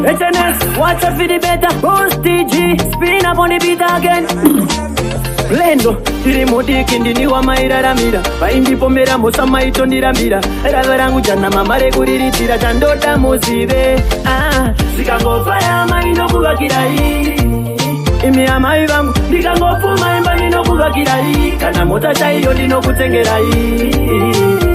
HNS, watch out for the better. Boss TG, spin up on the beat again. Blendo, tiri mudiki ndini wamairaramira. Vaindipomera musamaitoniramira. Ravarangu jana mamare kuriritira chandoda muzive. Zvikangofaya maindokuvakirai. Imi amai vangu ndikangofuma imba ndinokuvakirai. Kana mota chaiyo ndinokutengerai.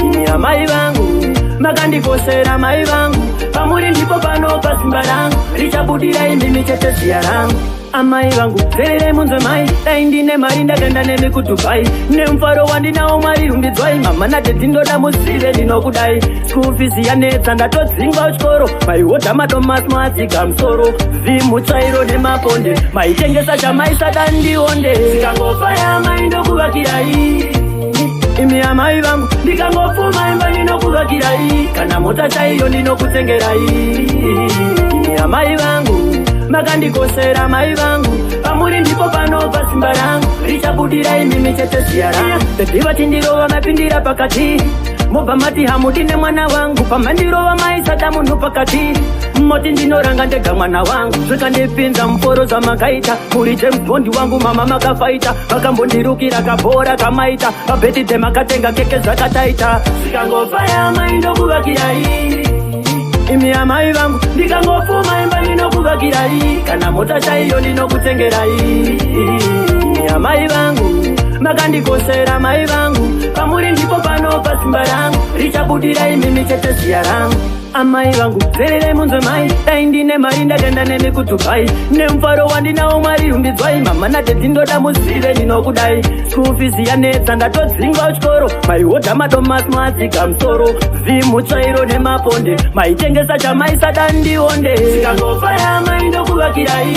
Imi amai vangu makandikosera mai vangu. Pamuri ndipo panopa simba rangu. Richabudira imi chete ziya rangu. Amai vangu zerere munzwe mai. Dai ndine mari ndakaenda nemi kuDubai. Nemufaro wandinawo mwari rumbidzwai. Mama nadedzi ndoda muzive ndinokudai. School fees yanetsa ndatodzingwa kuchikoro. Maihodha madomasi mwadziga musoro. Vimutsvairo nemaponde. Maitengesa chamaisada ndionde. Zvikangofaya mai ndokuvakirai. Imi amai vangu ndikangofuma imba ndinokuvakirai. Kana mota chaiyo ndinokutengerai. Imi amai vangu makandikosera mai vangu. Pamuri ndipo panopa simba rangu. Richabudira imi chete ziya rangu. Tediva tindirova mapindira pakati. Mobva mati hamudi nemwana wangu. Pamandirova maisada munhu pakati. Moti ndinoranga ndega mwana wangu. Zvikandipinza muforo zamakaita. Muri James Bond wangu mama makafaita. Vakambondirukira kabhora kamaita. Pabhedhidhe makatenga keke zvakataita. Zvikangofaya mai ndokuvakirai. Imi amai vangu ndikangofuma imba ndinokuvakirai. Kana mota chaiyo ndinokutengerai. Imi amai vangu makandikosera mai vangu. Pamuri ndipo panopa simba rangu. Richabudira imi chete ziya rangu. Amai vangu zerere munzwe mai. Dai ndine mari ndakaenda nemi kuDubai. Nemufaro wandinawo mwari rumbidzwai. Mama nadedzi ndoda muzive ndinokudai. School fees yanetsa ndatodzingwa kuchikoro. Maihodha madomasi mwadziga musoro. Vimutsvairo nemaponde. Maitengesa chamaisada ndionde. Zvikangofaya mai ndokuvakirai.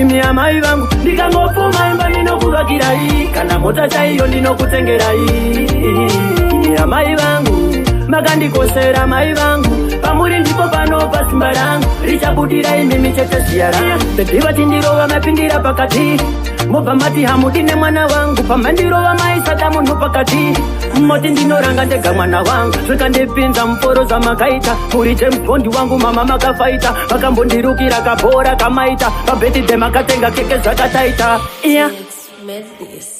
Imi amai vangu ndikangofuma imba ndinokuvakirai. Kana mota chaiyo ndinokutengerai. Imi amai vangu makandikosera mai vangu. Pamuri ndipo panopa simba rangu. Richabudira imi chete ziya rangu. Tediva tindirova mapindira pakati. Mobva mati hamudi nemwana wangu. Pamandirova maisada munhu pakati. Moti ndinoranga ndega mwana wangu. Zvikandipinza muforo zamakaita. Muri James Bond wangu mama makafaita. Vakambondirukira kabhora kamaita. Pabhedhidhe makatenga keke zvakataita. It's Medleys.